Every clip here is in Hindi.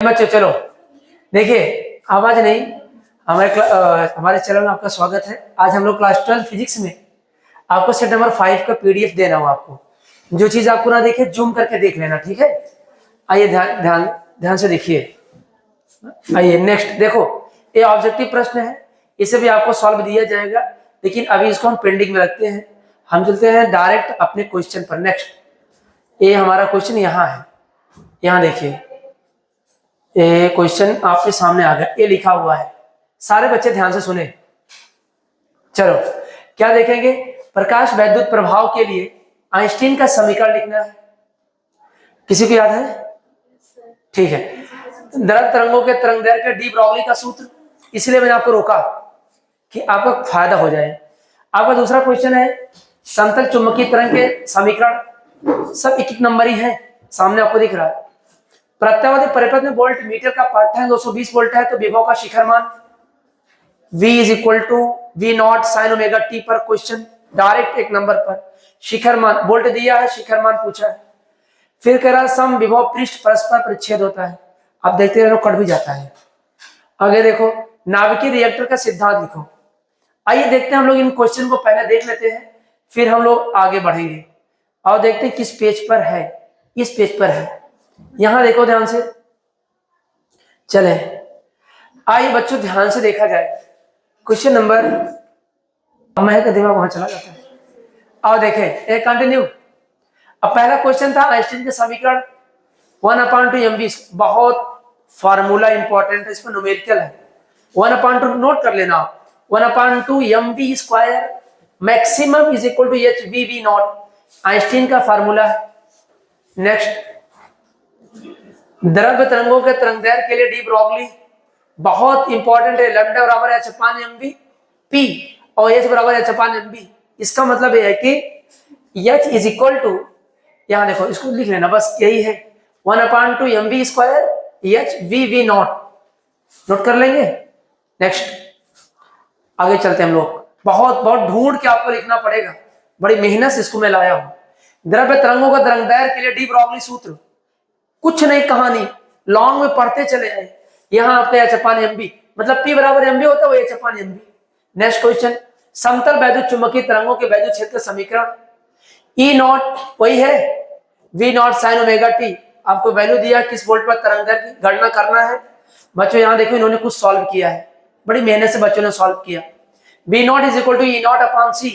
बच्चों चलो देखिए, आवाज नहीं। हमारे चैनल में आपका स्वागत है। आज हम लोग क्लास 12 फिजिक्स में आपको सेट नंबर 5 का पीडीएफ देना हो। आपको जो चीज आपको ना देखे जूम करके देख लेना, ठीक है। आइए ध्यान ध्यान ध्यान से देखिए। आइए नेक्स्ट देखो, ये ऑब्जेक्टिव प्रश्न है, इसे भी आपको सॉल्व दिया जाएगा, लेकिन अभी इसको हम पेंडिंग में रखते हैं। हम चलते हैं डायरेक्ट अपने क्वेश्चन पर। नेक्स्ट ये हमारा क्वेश्चन यहाँ है, यहाँ देखिए। ये क्वेश्चन आपके सामने आ गया, ये लिखा हुआ है। सारे बच्चे ध्यान से सुने। चलो क्या देखेंगे, प्रकाश वैद्युत प्रभाव के लिए आइंस्टीन का समीकरण लिखना है। किसी को याद है? ठीक है। द्रव तरंगों के तरंग दैर्घ्य के डी ब्रॉगली का सूत्र, इसलिए मैंने आपको रोका कि आपको फायदा हो जाए। आपका दूसरा क्वेश्चन है समतल चुंबकीय तरंग के समीकरण, सब एक नंबर ही है, सामने आपको दिख रहा है। प्रत्यावर्ती परिपथ में वोल्ट मीटर का पाठ्यांक 220 वोल्ट है, तो विभव का शिखर मान V is equal to V nought sine omega T पर। क्वेश्चन डायरेक्ट एक नंबर पर शिखर मान वोल्ट दिया है, शिखर मान पूछा है। फिर कह रहा सम विभव पृष्ठ परस्पर परिच्छेद होता है। आप देखते रहो कट भी जाता है। आगे देखो नाभिकीय रिएक्टर का सिद्धांत लिखो। आइए देखते हैं, हम लोग इन क्वेश्चन को पहले देख लेते हैं, फिर हम लोग आगे बढ़ेंगे और देखते हैं किस पेज पर है। इस पेज पर है, यहां देखो ध्यान से। चले आइए बच्चों ध्यान से देखा जाए क्वेश्चन नंबर, मैं का दिमाग वहां चला जाता है। और देखें एक कंटिन्यू। अब पहला क्वेश्चन था आइंस्टीन के समीकरण 1/2mv। बहुत फार्मूला इंपॉर्टेंट है, इसमें न्यूमेरिकल है। 1/2 नोट कर लेना। 1/2mv square maximum is equal to hv nought, Einstein का फार्मूला है। नेक्स्ट द्रव्य तरंगों के तरंग दैर्घ्य के लिए डी ब्रॉगली बहुत इंपॉर्टेंट है। लैम्डा बराबर है h/mv p और h बराबर है h/mv। इसका मतलब यह है कि h इज इक्वल टू, यहां देखो इसको लिख लेना, बस यही है 1/2mv square hv not. Note कर लेंगे। नेक्स्ट आगे चलते हैं हम लोग। बहुत बहुत ढूंढ के आपको लिखना पड़ेगा, बड़ी मेहनत से इसको मैं लाया हूं। द्रव्य तरंगों का तरंग दैर्घ्य के लिए डी ब्रॉगली सूत्र, कुछ नहीं कहानी, लॉन्ग में पढ़ते चले आए। यहां आपका h/mv मतलब p बराबर mv होता है, वो h/mv। नेक्स्ट क्वेश्चन समतल वैद्युत चुंबकीय तरंगों के वैद्युत क्षेत्र का समीकरण E नॉट वही है V nought sine omega T. आपको वैल्यू दिया किस वोल्ट पर तरंग दैर्घ्य की गणना करना है। बच्चों यहां देखो इन्होंने कुछ सॉल्व किया है, बड़ी मेहनत से बच्चों ने सॉल्व किया। V nought is equal to E nought upon C।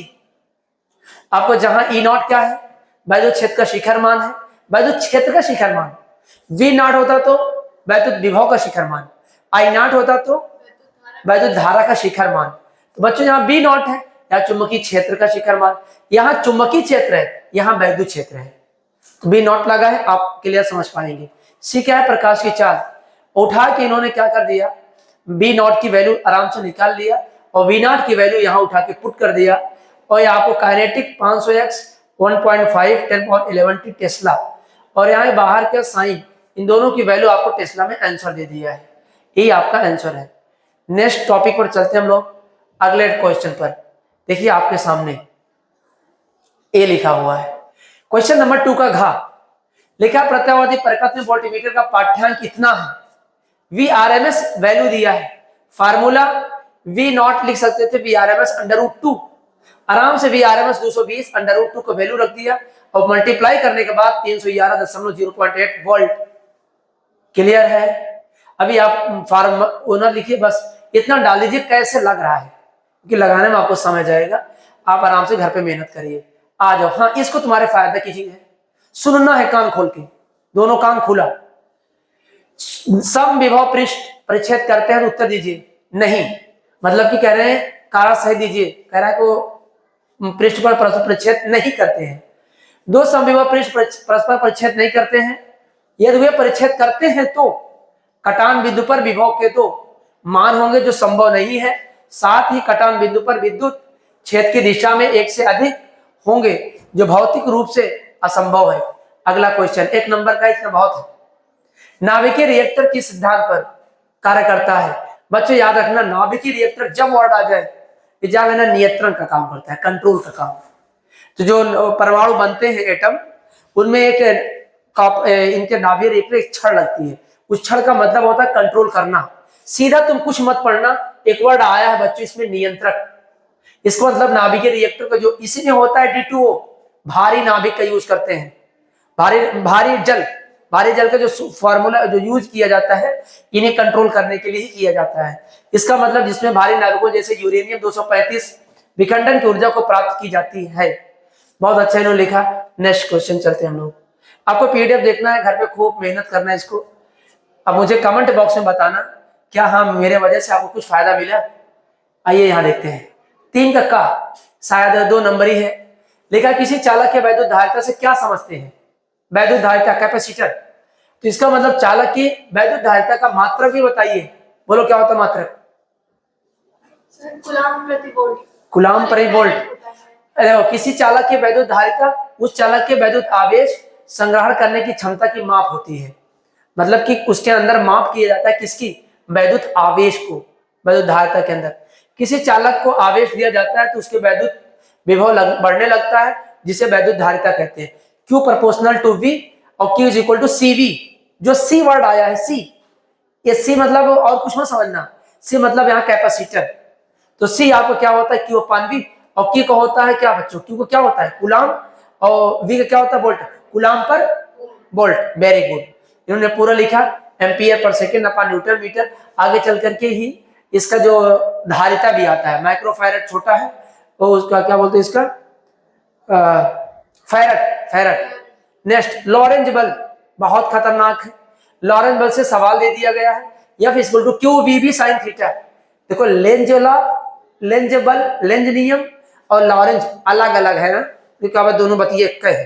आपको जहां E नॉट क्या है, वैद्युत क्षेत्र का शिखर मान है, वैद्युत क्षेत्र का शिखर मान। V नॉट होता तो वैद्युत विभव का शिखर मान, I नॉट होता तो वैद्युत धारा का शिखर मान। तो बच्चों यहाँ B नॉट है, यहाँ चुंबकीय क्षेत्र का शिखर मान। यहाँ चुंबकीय क्षेत्र है, यहाँ वैद्युत क्षेत्र है, तो B नॉट लगा है, आप क्लियर समझ पाएंगे। C क्या है, प्रकाश की चाल। उठा के इन्होंने क्या कर दिया, B नॉट की वैल्यू आराम से निकाल लिया और V नॉट की वैल्यू यहाँ उठा के पुट कर दिया। और यहाँ आपको काइनेटिक 500x 1.5 10^11 टेस्ला, और यहाँ बाहर का साइन, इन दोनों की वैल्यू आपको टेस्ला में आंसर दे दिया है। यही आपका आंसर है। नेक्स्ट टॉपिक पर चलते हैं हम लोग, अगले क्वेश्चन पर। देखिए आपके सामने ए लिखा हुआ है। क्वेश्चन नंबर 2 का घ लिखा प्रत्यावर्ती परिपथ में वोल्टमीटर का पाठ्यांक कितना है। वी आरएमएस वैल्यू दिया है, फार्मूला वी नॉट लिख सकते थे वी आरएमएस √2। आराम से वी आरएमएस 220 √2 को वैल्यू रख दिया और मल्टीप्लाई करने के बाद 311.08 वोल्ट। क्लियर है। अभी आप फार्म ओनर लिखिए, बस इतना डाल दीजिए कैसे लग रहा है, क्योंकि लगाने में आपको समझ आएगा। आप आराम से घर पे मेहनत करिए। आ जाओ, हाँ इसको तुम्हारे फायदा की चीज है, सुनना है कान खोल के, दोनों कान खुला। सम विभव पृष्ठ परिच्छेद करते हैं तो उत्तर दीजिए नहीं, मतलब कि कह रहे हैं कारा सही दीजिए, कह रहा है को पृष्ठ पर परस्पर परिच्छेद नहीं करते हैं। दो समविभव पृष्ठ परस्पर परिच्छेद नहीं करते हैं, यदि वे परिच्छेद करते हैं तो कटान बिंदु पर विभव के तो मान होंगे जो संभव नहीं है, साथ ही कटान बिंदु पर विद्युत क्षेत्र की दिशा में एक से अधिक होंगे जो भौतिक रूप से असंभव है। अगला क्वेश्चन 1 नंबर का, इतना बहुत है। नाभिकीय रिएक्टर किस सिद्धांत पर कार्य करता है। बच्चों याद रखना, नाभिकीय रिएक्टर जब वर्ड आ जाए, जान लेना नियंत्रण का काम करता है, कंट्रोल का काम। तो जो परमाणु बनते हैं एटम, उनमें एक इनके नाभिकीय रिएक्टर एक छड़ लगती है, उस क्षण का मतलब होता है कंट्रोल करना। सीधा तुम कुछ मत पढ़ना, एक वर्ड आया है बच्चों इसमें, नियंत्रक। इसको मतलब नाभिकीय रिएक्टर का जो इसी में होता है D2O, भारी नाभिक का यूज करते हैं। भारी जल का जो फॉर्मूला जो यूज किया जाता है, इन्हें कंट्रोल करने के लिए ही किया जाता है। इसका मतलब जिसमें भारी नाभिकों जैसे यूरेनियम 235 विखंडन की ऊर्जा को प्राप्त की जाती है। बहुत अच्छा इन्होंने लिखा। नेक्स्ट क्वेश्चन चलते हैं हम लोग। आपको पीडीएफ देखना है, घर पे खूब मेहनत करना है इसको। अब मुझे कमेंट बॉक्स में बताना क्या हाँ मेरे वजह से आपको कुछ फायदा मिला। आइए यहाँ देखते हैं। 3 का शायद 2 नंबर ही है। लिखा किसी चालक के वैद्युत धारिता से क्या समझते हैं? वैद्युत धारिता कैपेसिटर। तो इसका मतलब चालक की वैद्युत धारिता का मात्रक भी बताइए। बोलो क्या होता है मात्रक? कूलाम प्रति वोल्ट। कूलाम प्रति वोल्ट। किसी चालक की वैद्युत धारिता उस चालक के वैद्युत आवेश संग्रहण करने की क्षमता की माप होती है। मतलब कि उसके अंदर माप किया जाता है किसकी? वैद्युत आवेश को। वैद्युत धारिता के अंदर किसी चालक को आवेश दिया जाता है तो उसके वैद्युत विभव बढ़ने लगता है, जिसे वैद्युत धारिता कहते हैं। Q प्रोपोर्शनल टू V और Q is equal to CV। जो C वर्ड आया है, C, ये C मतलब और कुछ मत समझना, C मतलब यहाँ कैपेसिटर। तो C आपको क्या होता है? Q अपान V। और Q का होता है क्या बच्चों? Q को क्या होता है? कूलाम। और V का क्या होता है? वोल्ट। कूलाम पर वोल्ट। वेरी गुड, इन्होंने पूरा लिखा। एम्पियर पर सेकेंड अपान न्यूटन मीटर। आगे चल करके ही इसका जो धारिता भी आता है, माइक्रोफैरड छोटा है तो उसका क्या बोलते हैं? इसका फैरड। नेक्स्ट, लॉरेंज बल बहुत खतरनाक है। लॉरेंज बल से सवाल दे दिया गया है, F equal to Q V B sine theta. देखो लेंज लॉ, लेंज बल, लेंज नियम और लॉरेंज अलग अलग है ना, क्योंकि दोनों बतिए एक है।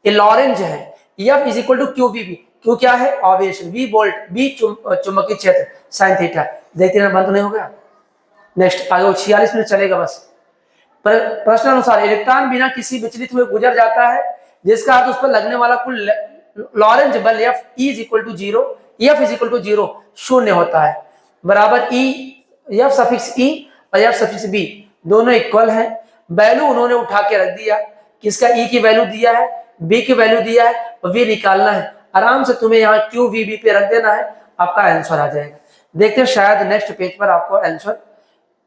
ये लॉरेंज है। F is equal to Q V B. Q क्या है? आवेश, V वोल्ट, B चुंबकीय क्षेत्र, साइन थीटा। देखते हैं बंद तो नहीं हो गया। नेक्स्ट आगे 46 मिनट चलेगा बस। प्रश्न अनुसार इलेक्ट्रॉन बिना किसी विचलित हुए गुजर जाता है, जिसका अर्थ उस पर लगने वाला कुल लॉरेंज बल F is equal to 0, F is equal to 0 शून्य होता है, बराबर F सफिक्स E और F सफिक्स B दोनों इक्वल है। वैल्यू उन्होंने उठा के रख दिया, किसका? E की वैल्यू दिया है, B की वैल्यू दिया है और V निकालना है। आराम से तुम्हें यहाँ QVB पे रख देना है, आपका आंसर आ जाएगा। देखते हैं शायद नेक्स्ट पेज पर आपको आंसर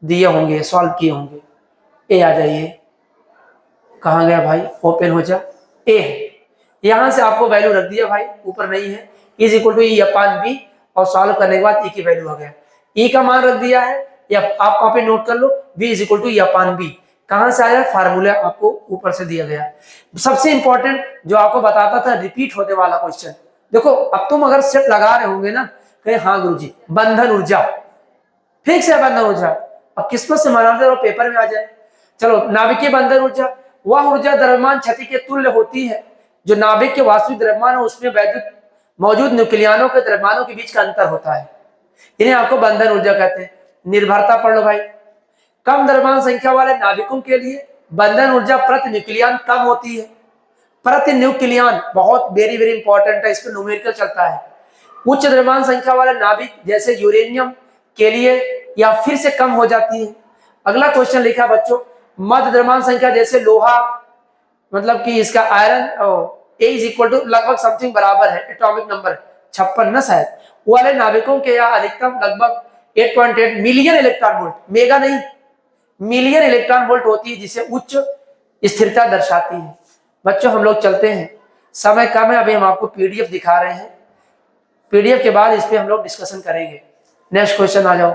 दिए होंगे, सॉल्व किए होंगे। ए आ जाइए, कहाँ गया भाई? ओपन हो जा। ए यहां से आपको वैल्यू रख दिया भाई, ऊपर नहीं है। Is equal to E upon B और सॉल्व करने के बाद E की वैल्यू आ गया। E का मान रख दिया है, या आप कॉपी नोट कर लो। V is equal to E upon B कहां से आया? फार्मूला आपको ऊपर से दिया गया। सबसे इंपॉर्टेंट जो आपको बताता था, रिपीट होने वाला क्वेश्चन। देखो अब तुम अगर सेट लगा रहे होंगे ना, कहे हाँ गुरुजी बंधन ऊर्जा फिक्स है, बंधन ऊर्जा अब किस्मत से मनाते और पेपर में आ जाए। चलो, नाभिकीय बंधन ऊर्जा वह ऊर्जा द्रव्यमान क्षति के तुल्य होती है जो नाभिक के वास्तविक द्रव्यमान और उसमें वैद्युत मौजूद न्यूक्लियनों के द्रव्यमानों के बीच का अंतर होता है। इन्हें आपको बंधन ऊर्जा कहते हैं। निर्भरता पढ़ लो भाई। कम द्रव्यमान संख्या वाले नाभिकों के लिए बंधन ऊर्जा प्रति न्यूक्लियन कम होती है। प्रति न्यूक्लियन बहुत वेरी वेरी इंपॉर्टेंट है, इस पर न्यूमेरिकल चलता है। उच्च द्रव्यमान संख्या वाले नाभिक जैसे यूरेनियम के लिए या फिर से कम हो जाती है। अगला क्वेश्चन लिखा बच्चों, मध्य द्रव्यमान संख्या जैसे लोहा, मतलब कि इसका iron A is equal to लगभग समथिंग बराबर है, एटॉमिक नंबर 56 ना शायद, वाले नाभिकों के यहाँ अधिकतम लगभग 8.8 मिलियन इलेक्ट्रॉन वोल्ट, मेगा नहीं मिलियन इलेक्ट्रॉन वोल्ट होती है, जिसे उच्च स्थिरता दर्शाती है। बच्चों हम लोग चलते हैं, समय कम है, अभी हम आपको पीडीएफ दिखा रहे हैं। पीडीएफ के बाद इस पे हम लोग डिस्कशन करेंगे। नेक्स्ट क्वेश्चन आ जाओ।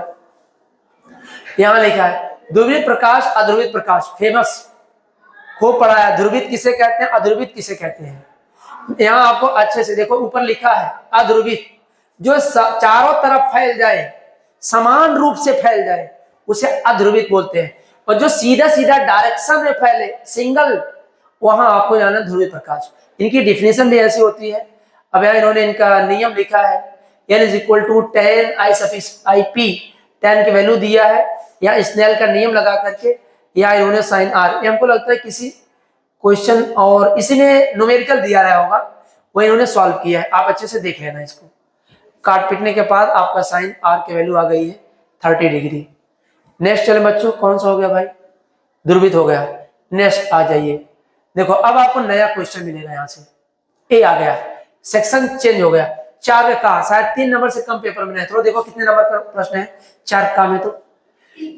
यहां लिखा है ध्रुवित प्रकाश, अध्रुवित प्रकाश, फेमस खूब पढ़ाया। ध्रुवित किसे कहते हैं, अध्रुवित किसे कहते हैं? यहां आपको अच्छे से देखो, ऊपर लिखा है अध्रुवित, जो चारों तरफ फैल जाए, समान रूप से फैल जाए, उसे अध्रुवित बोलते हैं। और जो सीधा सीधा डायरेक्शन में फैले, सिंगल, वहां आपको जाना ध्रुवित प्रकाश। इनकी डिफिनेशन भी ऐसी होती है। अब यहाँ इन्होंने इनका नियम लिखा है, N is equal to 10 I/IP, 10 की वैल्यू दिया है। यहाँ स्नेल का नियम लगा करके यहाँ इन्होंने साइन R, हमको लगता है किसी क्वेश्चन और इसी में न्यूमेरिकल दिया रहा होगा, वो इन्होंने सॉल्व किया है। आप अच्छे से देख लेना इसको। काट पीटने के बाद आपका साइन R की वैल्यू आ गई है 30 डिग्री। नेक्स्ट चले बच्चों, कौन सा हो गया भाई? ध्रुवित हो गया। नेक्स्ट आ जाइए, देखो अब आपको नया क्वेश्चन मिलेगा। यहाँ से ए आ गया, सेक्शन चेंज हो गया। 4 का शायद 3 नंबर से कम पेपर में है। थोड़ा देखो कितने नंबर का प्रश्न है, 4 का में तो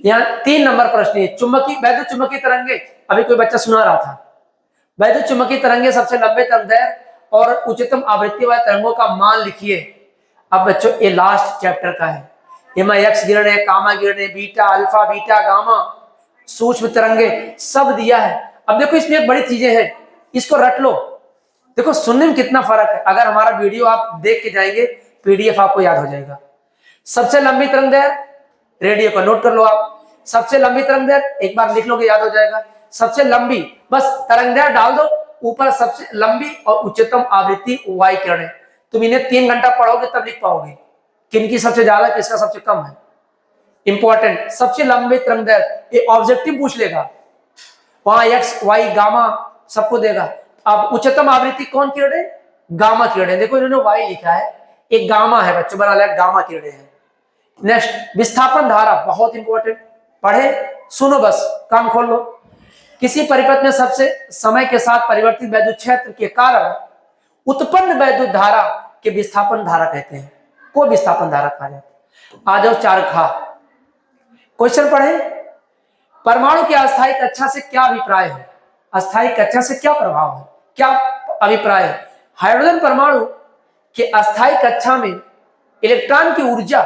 यहाँ 3 नंबर प्रश्न है। चुंबकीय वैद्युत चुंबकीय तरंगे, अभी कोई बच्चा सुना रहा था, वैद्युत चुंबकीय तरंगे सबसे लंबे तरंगदैर्घ्य और उच्चतम आवृत्ति वाले तरंगों का मान लिखिए। अब बच्चों ये लास्ट चैप्टर का है, इनमें एक्स किरण है, गामा किरण है, बीटा, अल्फा, बीटा, गामा, सूक्ष्म तरंगे सब दिया है। अब देखो इसमें एक बड़ी चीजें हैं, इसको रट लो। देखो सुनने में कितना फर्क है, अगर हमारा वीडियो आप देख के जाएंगे पीडीएफ आपको याद हो जाएगा। सबसे लंबी तरंगदैर्घ्य, रेडियो का नोट कर लो आप, सबसे लंबी तरंगदैर्घ्य एक बार लिख लोगे याद हो जाएगा। सबसे लंबी बस तरंगदैर्घ्य डाल दो ऊपर, सबसे लंबी और उच्चतम आवृत्ति वाई किरण है। तुम इन्हें 3 घंटा पढ़ोगे तब लिख पाओगे किनकी सबसे ज्यादा किसका सबसे कम है। इंपॉर्टेंट, सबसे लंबे तरंगदैर्घ्य ये ऑब्जेक्टिव पूछ लेगा, वहां एक्स वाई गामा सबको देगा। अब उच्चतम आवृत्ति कौन किरण है, गामा किरण है। देखो इन्होंने वाई लिखा है, एक गामा है बच्चों, बना लिया गामा किरण है। नेक्स्ट विस्थापन धारा, बहुत इंपॉर्टेंट, पढ़े सुनो बस कान खोल लो। किसी परिपथ में सबसे समय के साथ परिवर्तित वैद्युत क्षेत्र के कारण उत्पन्न वैद्युत धारा के विस्थापन धारा कहते हैं, को विस्थापन धारा कहा जाता है। आ जाओ 4 खा क्वेश्चन पढ़े। परमाणु के अस्थायी कक्षा से क्या अभिप्राय है, अस्थायी कक्षा से क्या प्रभाव है, क्या अभिप्राय है। हाइड्रोजन परमाणु के अस्थायी कक्षा में इलेक्ट्रॉन की ऊर्जा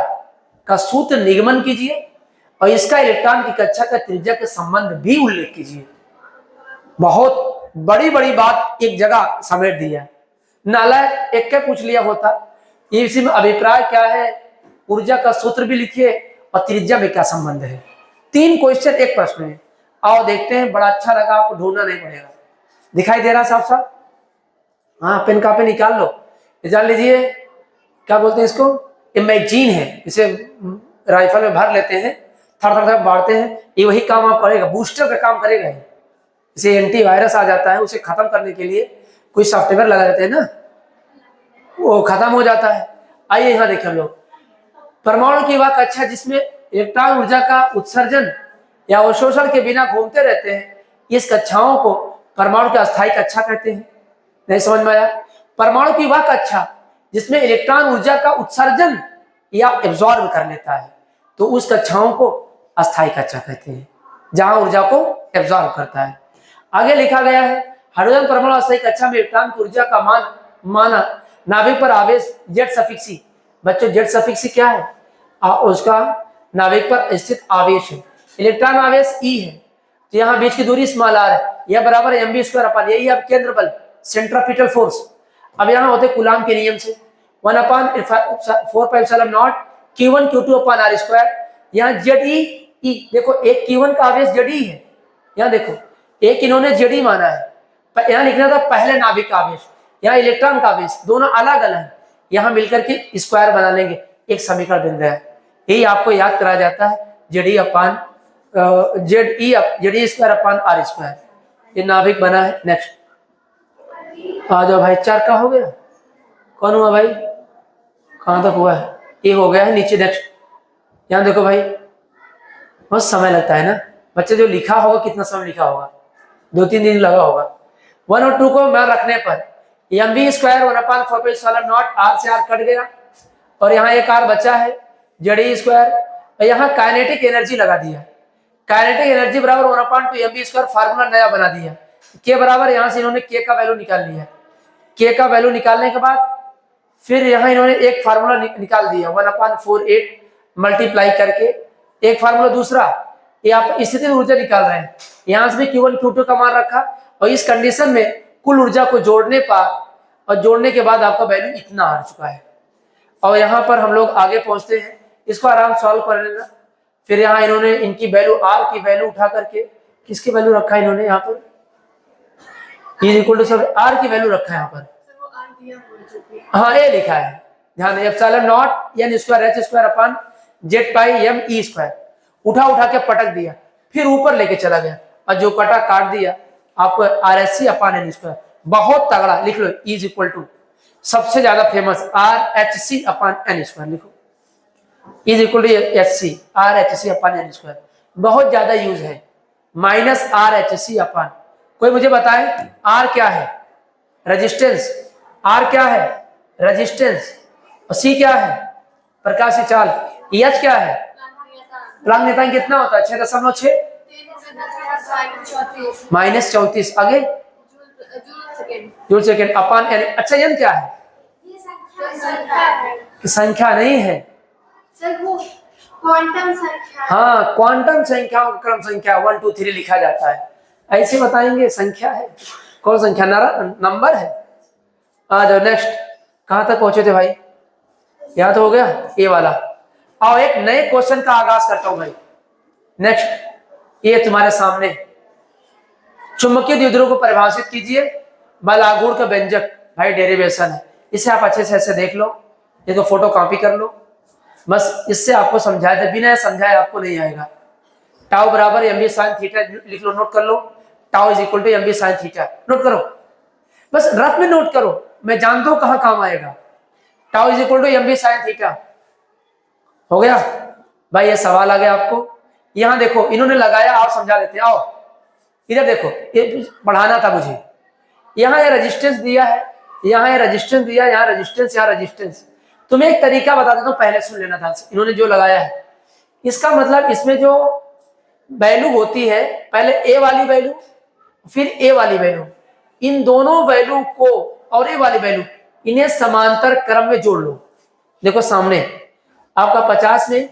का सूत्र निगमन कीजिए और इसका इलेक्ट्रॉन की कक्षा का त्रिज्या के संबंध भी उल्लेख कीजिए। बहुत बड़ी बड़ी बात एक जगह समेट दिया है, नालायक एक के पूछ लिया होता, इसी में अभिप्राय क्या है, ऊर्जा का सूत्र भी लिखिए और त्रिज्या में क्या संबंध है। 3 क्वेश्चन एक प्रश्न है। आओ देखते हैं, बड़ा अच्छा लगा, आपको ढूंढना नहीं पड़ेगा, दिखाई दे रहा साफ साफ। हाँ पेन कापी निकाल लो, जान लीजिए क्या बोलते हैं इसको, ये मैगजीन है, इसे राइफल में भर लेते हैं, थर थर थर बांटते हैं, ये वही काम आप करेगा, बूस्टर का काम करेगा। इसे एंटीवायरस आ जाता है, उसे खत्म करने के लिए कोई सॉफ्टवेयर लगा देते हैं ना, वो खत्म हो जाता है। आइए यहाँ देखें हम लोग, परमाणु की वह कक्षा जिसमें इलेक्ट्रॉन ऊर्जा का उत्सर्जन या अवशोषण के बिना घूमते रहते हैं, इस कक्षाओं को परमाणु की अस्थायी कक्षा कहते हैं। नहीं समझ में आया। परमाणु की वह कक्षा जिसमें इलेक्ट्रॉन ऊर्जा का उत्सर्जन या एब्जॉर्ब कर लेता है, तो उस कक्षाओं को अस्थायी कक्षा कहते हैं, जहां ऊर्जा को एब्जॉर्ब करता है। आगे लिखा गया है, हाइड्रोजन परमाणु अस्थायी कक्षा में इलेक्ट्रॉन की ऊर्जा का माना नाभिक पर आवेश जेड सफिक्स ई। बच्चों जेड सफिक्स ई क्या है, उसका नाभिक पर स्थित आवेश है। इलेक्ट्रॉन आवेश ई है, तो यहाँ बीच की दूरी स्मॉल आर है, यह बराबर है mv² अपन, यही अब केंद्र बल, सेंट्रीपिटल फोर्स। अब यहाँ होते कूलाम के नियम से 1/4πε0 q1 q2/r²। यहाँ ZE, देखो एक q1 का आवेश ZE है, यहाँ देखो एक इन्होंने ZE माना है, यहाँ लिखना था पहले नाभिक का आवेश, यहाँ इलेक्ट्रॉन का आवेश, दोनों अलग अलग है, यहाँ मिलकर के स्क्वायर बना लेंगे, एक समीकरण बन गया। यही आपको याद कराया जाता है ZE²/r², ये नाभिक बना है। नेक्स्ट आ जाओ भाई, 4 का हो गया, कौन हुआ भाई, कहां तक हुआ है, ये हो गया है नीचे। नेक्स्ट यहाँ देखो भाई, बहुत समय लगता है ना बच्चे, जो लिखा होगा कितना समय लिखा होगा, 2-3 दिन लगा होगा। 1 और 2 को मान रखने पर mv² 1/4πε0 r से r कट गया और यहाँ एक r बचा है ZE², और यहाँ काइनेटिक एनर्जी लगा दिया, काइनेटिक एनर्जी बराबर 1/2mv², फार्मूला नया बना दिया, के बराबर, यहाँ से इन्होंने के का वैल्यू निकाल लिया, के का वैल्यू निकालने के बाद फिर यहाँ इन्होंने एक फार्मूला निकाल दिया 1/48 मल्टीप्लाई करके, एक फार्मूला दूसरा, ये आप स्थिति ऊर्जा निकाल रहे हैं, यहाँ से भी q1 q2 का मान रखा, और इस कंडीशन में कुल ऊर्जा को जोड़ने पर और जोड़ने के बाद आपका वैल्यू इतना आ चुका है। और यहाँ पर हम लोग आगे पहुंचते हैं, इसको आराम सॉल्व कर लेना। फिर यहाँ इन्होंने इनकी वैल्यू r की वैल्यू उठा करके, किसकी वैल्यू रखा है इन्होंने यहाँ पर, सब r की वैल्यू रखा है यहाँ पर, हाँ ये लिखा है, ध्यान ε0 n²h²/z π उठा के पटक दिया, फिर ऊपर लेके चला गया और जो कटा काट दिया आपको RHC/n²। बहुत तगड़ा लिख लो, E= सबसे ज्यादा फेमस RHC/n², लिखो E=HC RHC/n², बहुत ज्यादा यूज है, -RHC/। कोई मुझे बताए R क्या है, रेजिस्टेंस, R क्या है रेजिस्टेंस, और सी क्या है? प्रकाश की चाल। एच क्या है? प्लांक नियतांक कितना होता है? 6.6 -34। आगे जूल सेकेंड अपान एन। अच्छा एन क्या है? संख्या नहीं है सर, वो क्वांटम संख्या। हाँ, क्वांटम संख्याओं का क्रम संख्या 1 2 3 लिखा जाता है, ऐसे बताएंगे। संख्या है, कौन संख्या? नंबर है। आ जाओ नेक्स्ट। कहां तक पहुंचे थे भाई? याद हो गया ये वाला। आओ एक नए क्वेश्चन का आगाज करता हूं भाई। नेक्स्ट, ये तुम्हारे सामने चुंबकीय द्विध्रुव को परिभाषित कीजिए। बल आघूर्ण का व्यंजक भाई डेरिवेशन है, इसे आप अच्छे से ऐसे देख लो, ये तो फोटो कॉपी कर लो, बस इससे आपको समझाया था, बिना समझाए आपको नहीं आएगा। टाउ बराबर एम बी साइन थीटा लिख लो, नोट कर लो। Tau is equal to M B sine theta, note करो, बस रफ में नोट करो, मैं जानता हूं कहां काम आएगा। Tau is equal to M B sine theta. हो गया भाई, ये सवाल आ गया आपको। यहां देखो इन्होंने लगाया, आप समझा देते। आओ इधर देखो, ये पढ़ाना था मुझे। यहाँ ये रेजिस्टेंस दिया है, यहाँ ये रेजिस्टेंस दिया, यहाँ रेजिस्टेंस, यहाँ रेजिस्टेंस। तुम्हें एक तरीका बता देता हूँ, पहले सुन लेना था इन्होंने जो लगाया है। इसका मतलब इसमें जो वैल्यू होती है, पहले ए वाली वैल्यू फिर ए वाली वैल्यू, इन दोनों वैल्यू को और ए वाली वैल्यू, इन्हें समांतर क्रम में जोड़ लो। देखो सामने आपका 50 में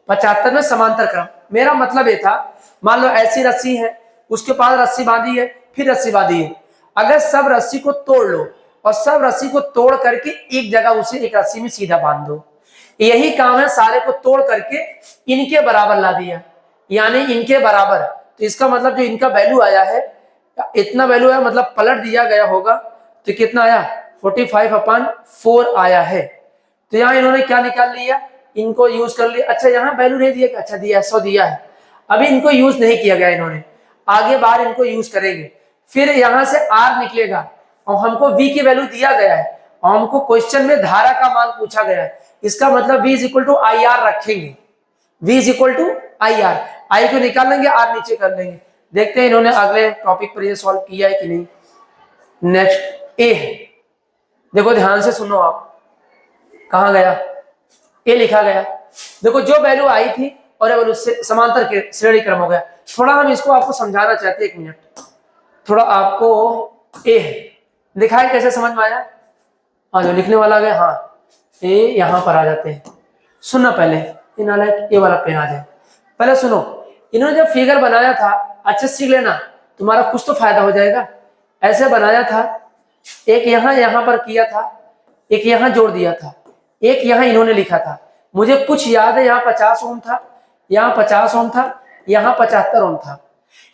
75 में समांतर क्रम। मेरा मतलब ये था, मान लो ऐसी रस्सी है, उसके पास रस्सी बांधी है, फिर रस्सी बांधी है, अगर सब रस्सी को तोड़ लो और सब रस्सी को तोड़ करके एक जगह उसे एक रस्सी में सीधा बांध दो, यही काम है। सारे को तोड़ करके इनके बराबर ला दिया, यानी इनके बराबर। तो इसका मतलब जो इनका वैल्यू आया है, इतना वैल्यू है, मतलब पलट दिया गया होगा तो कितना आया? 45/4 आया है। तो यहाँ इन्होंने क्या निकाल लिया? इनको यूज कर लिया। अच्छा यहाँ वैल्यू नहीं दिया, अच्छा दिया 100 दिया है, अभी इनको यूज नहीं किया गया इन्होंने, आगे बार इनको यूज करेंगे। फिर यहां से आर निकलेगा और हमको वी की वैल्यू दिया गया है और हमको क्वेश्चन में धारा का मान पूछा गया है, इसका मतलब V is equal to I R रखेंगे। V is equal to I R, I को निकाल लेंगे, आर नीचे कर लेंगे। देखते हैं इन्होंने अगले टॉपिक पर ये सॉल्व किया है कि नहीं। नेक्स्ट ए है, देखो ध्यान से सुनो आप, कहां गया? ए लिखा गया। देखो जो वैल्यू आई थी और ये वैल्यू समांतर के श्रेणी क्रम हो गया। थोड़ा हम इसको आपको समझाना चाहते हैं, 1 मिनट, थोड़ा आपको ए है दिखाए कैसे समझ में आया? हाँ जो लिखने वाला गया, हाँ ए यहां पर आ जाते हैं। सुनना पहले, इन वाला ए वाला पेन आ जाए, पहले सुनो। इन्होंने जब फिगर बनाया था, अच्छे सीख लेना, तुम्हारा कुछ तो फायदा हो जाएगा। ऐसे बनाया था, एक यहां पर किया था, एक यहां जोड़ दिया था, एक यहां इन्होंने लिखा था। मुझे कुछ याद है, यहाँ 50 ओम था, यहाँ 50 ओम था, यहाँ 75 ओम था।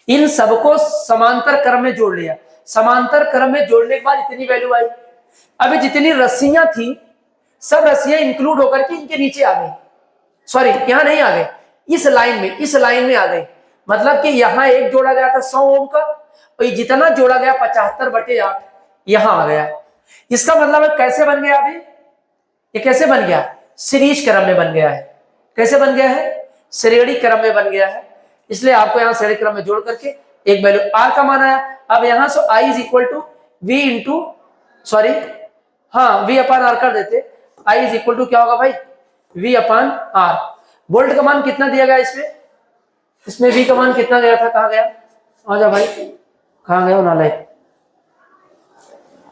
इन सबको समांतर क्रम में जोड़ लिया। समांतर क्रम में जोड़ने के बाद इतनी वैल्यू आई। अभी जितनी रस्सियां थी, सब रस्सियां इंक्लूड होकर के इनके नीचे आ गई, सॉरी यहां नहीं आ गए, इस लाइन में आ गई। मतलब कि यहां एक जोड़ा गया था 100 ओम का, और ये जितना जोड़ा गया 75/8 यहां आ गया। इसका मतलब कैसे बन गया? अभी ये कैसे बन गया? सीरीज क्रम में बन गया है। कैसे बन गया है? श्रेणी क्रम में बन गया है। इसलिए आपको यहां श्रेणी क्रम में जोड़ करके एक वैल्यू आर का मान आया। अब यहां से I is equal to V into, sorry हाँ वी अपान आर कर देते। आई इज इक्वल टू क्या होगा भाई? We upon are. वोल्ट का मान कितना दिया गया इसमें? इसमें वी का मान कितना गया था? कहा गया? आ जा भाई, कहा गया? नालायक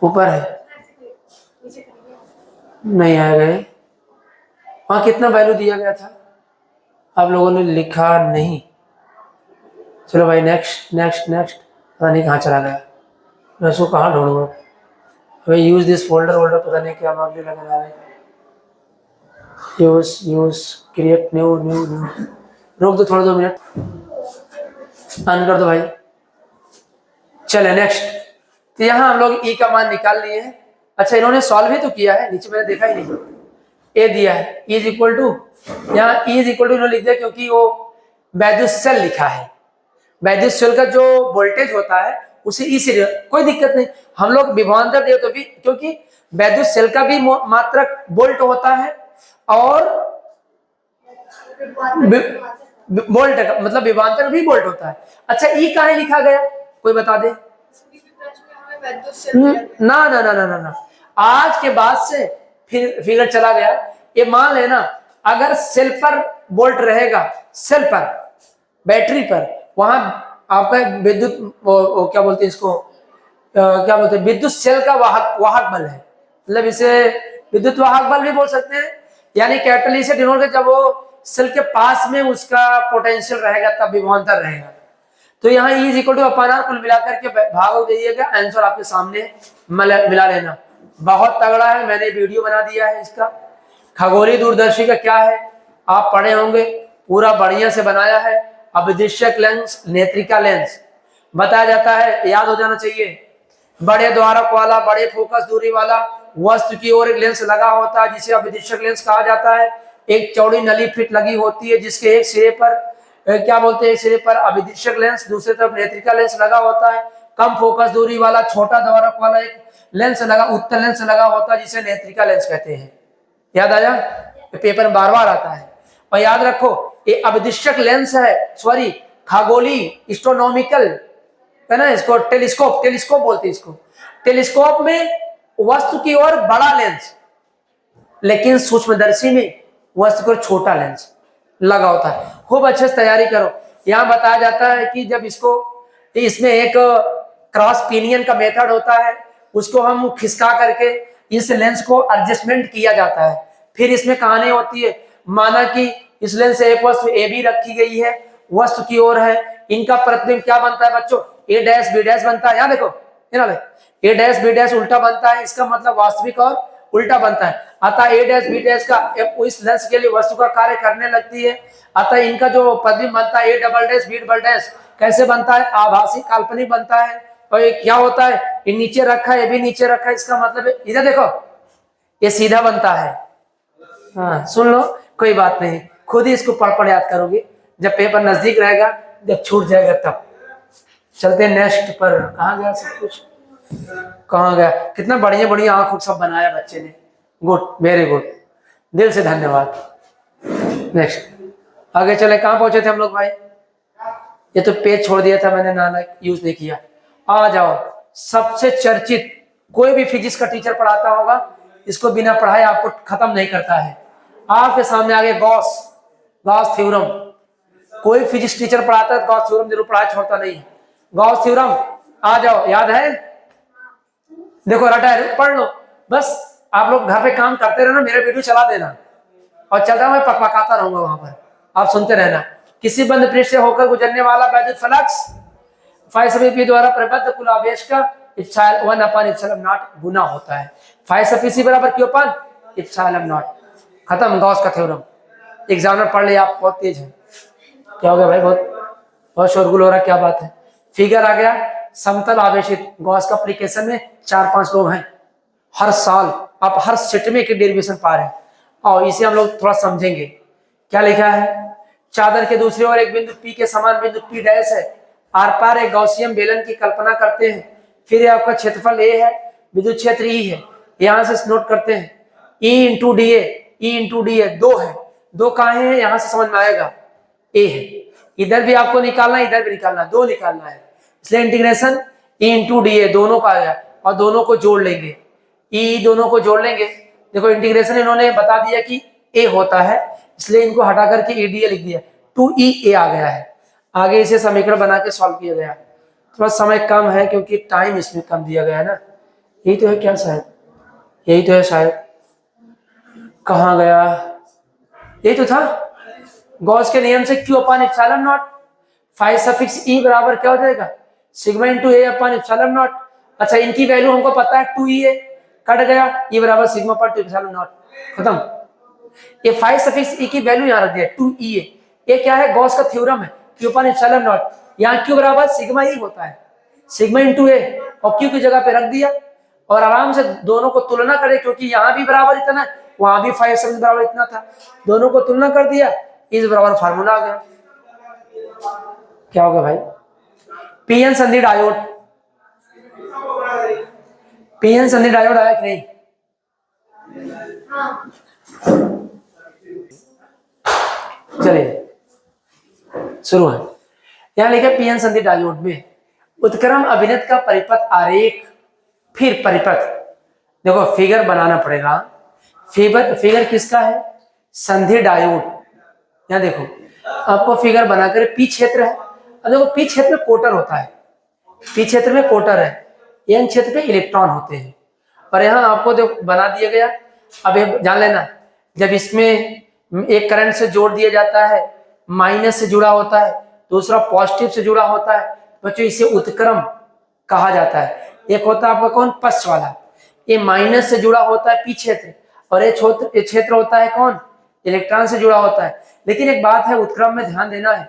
ऊपर है, नहीं आ गए। वहां कितना वैल्यू दिया गया था? आप लोगों ने लिखा नहीं। चलो भाई नेक्स्ट नेक्स्ट नेक्स्ट, पता नहीं कहाँ चला गया, मैं उसको कहाँ ढूंढूंगा। अभी यूज दिस फोल्डर वोल्डर पता नहीं क्या मामले लगा रहा है। Use create new new new, रोक दो थोड़ा 2 मिनट, ऑन कर दो भाई। चले नेक्स्ट। तो यहाँ हम लोग ई का मान निकाल लिए हैं। अच्छा इन्होंने सॉल्व ही तो किया है, नीचे मैंने देखा ही नहीं। ए दिया है इज इक्वल टू, यहाँ इज इक्वल टू इन्होंने लिख दिया क्योंकि वो वैद्युत सेल लिखा है। वैद्युत सेल का जो वोल्टेज होता है उसे ई से, कोई दिक्कत नहीं, हम लोग विभवांतर दे तो भी, क्योंकि वैद्युत सेल का भी मात्रक वोल्ट होता है और वोल्ट का मतलब विभवांतर भी वोल्ट होता है। अच्छा ई कहाँ लिखा गया, कोई बता दे? ना ना ना ना ना ना, आज के बाद से फिर फिगर चला गया। ये मान लेना अगर सेल पर वोल्ट रहेगा, सेल पर बैटरी पर, वहां आपका विद्युत वो क्या बोलते हैं इसको, क्या बोलते हैं, विद्युत सेल का वाहक बल है, मतलब इसे विद्युत वाहक बल भी बोल सकते हैं। यानी कैपिटल ई से डिनोट कर, जब वो सेल के पास में उसका पोटेंशियल रहेगा तब विभवांतर रहेगा। तो यहाँ E is equal to upon R, कुल मिलाकर के भाग दीजिएगा, आंसर आपके सामने मिला लेना। बहुत तगड़ा है, मैंने वीडियो बना दिया है इसका। खगोलीय दूरदर्शी का क्या है आप पढ़े होंगे, पूरा बढ़िया से बनाया है। अभिदिशक लेंस, नेत्रिका लेंस बताया जाता है, याद हो जाना चाहिए। बड़े द्वारक वाला, बड़े फोकस दूरी वाला वस्तु की ओर एक लेंस लगा होता है जिसे अभिदिशक लेंस कहा जाता है। एक चौड़ी नली फिट लगी होती है जिसके एक सिरे पर क्या बोलते हैं, एक सिरे पर अभिदिशक लेंस, दूसरी तरफ नेत्रिका लेंस लगा होता है। कम फोकस दूरी वाला छोटा द्वारक वाला एक लेंस लगा, उत्तल लेंस लगा होता है जिसे नेत्रिका लेंस कहते हैं। याद आया, पेपर में बार बार आता है। और याद रखो ये अभिदिशक लेंस है, सॉरी खगोलीय एस्ट्रोनॉमिकल है ना, इसको टेलीस्कोप बोलते हैं इसको। टेलीस्कोप में वस्तु की ओर बड़ा लेंस, लेकिन सूक्ष्मदर्शी में वस्तु की ओर छोटा लेंस लगा होता है। खूब अच्छे से तैयारी करो। यहाँ बताया जाता है कि जब इसमें एक क्रॉस पिनियन का मेथड होता है, उसको हम खिसका करके इस लेंस को एडजस्टमेंट किया जाता है। फिर इसमें कहानी होती है, माना कि इस लेंस से एक वस्तु ए बी रखी गई है, वस्तु की ओर है, इनका प्रतिबिंब क्या बनता है बच्चों, ए डैश बी डैश बनता है। यहाँ देखो ए डैश बी डैश उल्टा बनता है, इसका मतलब वास्तविक और उल्टा बनता है। अतः ए डैश बी डैश का इस लेंस के लिए वस्तु का कार्य करने लगती है। अतः इनका जो प्रतिबिंब बनता है A double dash B double dash कैसे बनता है, आभासी काल्पनिक बनता है। और ये क्या होता है, ये नीचे रखा है, ये भी नीचे रखा है, इसका मतलब इधर देखो ये सीधा बनता है। हाँ सुन लो, कोई बात नहीं, खुद ही इसको पढ़ पढ़ याद करोगे, जब पेपर नजदीक रहेगा, जब छूट जाएगा तब। चलते हैं नेक्स्ट पर। कहाँ गया सब कुछ, कहाँ गया, कितना बढ़िया बढ़िया आंख सब बनाया बच्चे ने, गुड, वेरी गुड, दिल से धन्यवाद। नेक्स्ट आगे चले, कहाँ पहुंचे थे हम लोग भाई, ये तो पेज छोड़ दिया था मैंने, नाना यूज नहीं किया। आ जाओ, सबसे चर्चित, कोई भी फिजिक्स का टीचर पढ़ाता होगा, इसको बिना पढ़ाए आपको खत्म नहीं करता है। आपके सामने आगे गॉस थ्योरम, कोई फिजिक्स टीचर पढ़ाता है तो गॉस थ्योरम जरूर पढ़ाया, छोड़ता नहीं। गॉस थ्योरम आ जाओ, याद है, देखो रटा है, पढ़ लो बस। आप लोग घर पे काम करते रहना, मेरा वीडियो चला देना और चल रहा मैं पकपकाता रहूंगा वहां पर, आप सुनते रहना। किसी बंद पृष्ठ से होकर गुजरने वाला वैद्युत फ्लक्स फाइ सफी पी द्वारा प्रबद्ध कुल आवेश का इप्सिलॉन 1 अपॉन इप्सिलॉन नॉट गुना होता है। फाइ सफी सी बराबर क्यू अपॉन इप्सिलॉन नॉट, खत्म गॉस का थ्योरम। एग्जामिनर पढ़ ले, आप बहुत तेज है। क्या हो गया भाई, बहुत शोरगुल हो रहा है, क्या बात है। फिगर आ गया, समतल आवेशित गॉस का एप्लीकेशन में 4-5 लोग हैं हर साल, आप हर सेट में एक डेरिवेशन पा रहे हैं, और इसे हम लोग थोड़ा समझेंगे। क्या लिखा है, चादर के दूसरी ओर एक बिंदु P के समान बिंदु P डैश है, आर पार एक गॉसियन बेलन की कल्पना करते हैं। फिर ये आपका क्षेत्रफल A है, विद्युत क्षेत्र E है, यहां से नोट करते हैं E इंटू डी ए 2 है, 2 कहाँ है यहां से समझ में आएगा, A है, इधर भी आपको निकालना है, इधर भी निकालना है, 2 निकालना है, इसलिए integration E into D A दोनों का आया, और दोनों को जोड़ लेंगे, E दोनों को जोड़ लेंगे। देखो इंटीग्रेशन इन्होंने बता दिया कि A होता है, इसलिए इनको हटा करके EDA लिख दिया, 2EA आ गया है। आगे इसे समीकरण बना के सॉल्व किया गया। थोड़ा समय कम है क्योंकि टाइम इसमें कम दिया गया है ना, यही तो है क्या, शायद यही तो है, शायद कहाँ गया, यही तो था। गॉस के नियम से Q upon epsilon nought, phi suffix E बराबर क्या हो जाएगा, sigma into A upon epsilon nought. अच्छा इनकी वैल्यू हमको पता है 2EA, कट गया, E बराबर सिग्मा अपॉन इप्सिलॉन नॉट, खत्म। ये फाइ सफिक्स E की वैल्यू यहाँ रख दिया 2EA, ये क्या है, गॉस का थ्योरम है, Q अपॉन इप्सिलॉन नॉट, यहाँ Q बराबर सिग्मा E होता है, सिग्मा इंटू A, और Q की जगह पे रख दिया, और आराम से दोनों को तुलना करें, क्योंकि यहाँ भी बराबर इतना, वहां भी फाइ सफिक्स बराबर इतना था, दोनों को तुलना कर दिया, इस बराबर फार्मूला आ गया। क्या होगा भाई, पीएन संधि डायोड, पीएन संधि डायोड आया कि नहीं, चलिए शुरू है। यहां लिखा पीएन संधि डायोड में उत्क्रम अभिनत का परिपथ आरेख, फिर परिपथ, देखो फिगर बनाना पड़ेगा, फिगर किसका है? संधि डायोड। यहाँ देखो आपको फिगर बनाकर पी क्षेत्र है। अब देखो पी क्षेत्र में कोटर होता है, पी क्षेत्र में कोटर है, एन क्षेत्र में इलेक्ट्रॉन होते हैं। और यहाँ आपको देखो बना दिया गया। अब ये जान लेना, जब इसमें एक करंट से जोड़ दिया जाता है, माइनस से जुड़ा होता है, दूसरा पॉजिटिव से जुड़ा होता है, बच्चों इसे उत्क्रम कहा जाता है। एक होता है आपका कौन? पक्ष वाला, ये माइनस से जुड़ा होता है पी क्षेत्र, और ये क्षेत्र होता है कौन? इलेक्ट्रॉन से जुड़ा होता है। लेकिन एक बात है उत्क्रम में ध्यान देना है,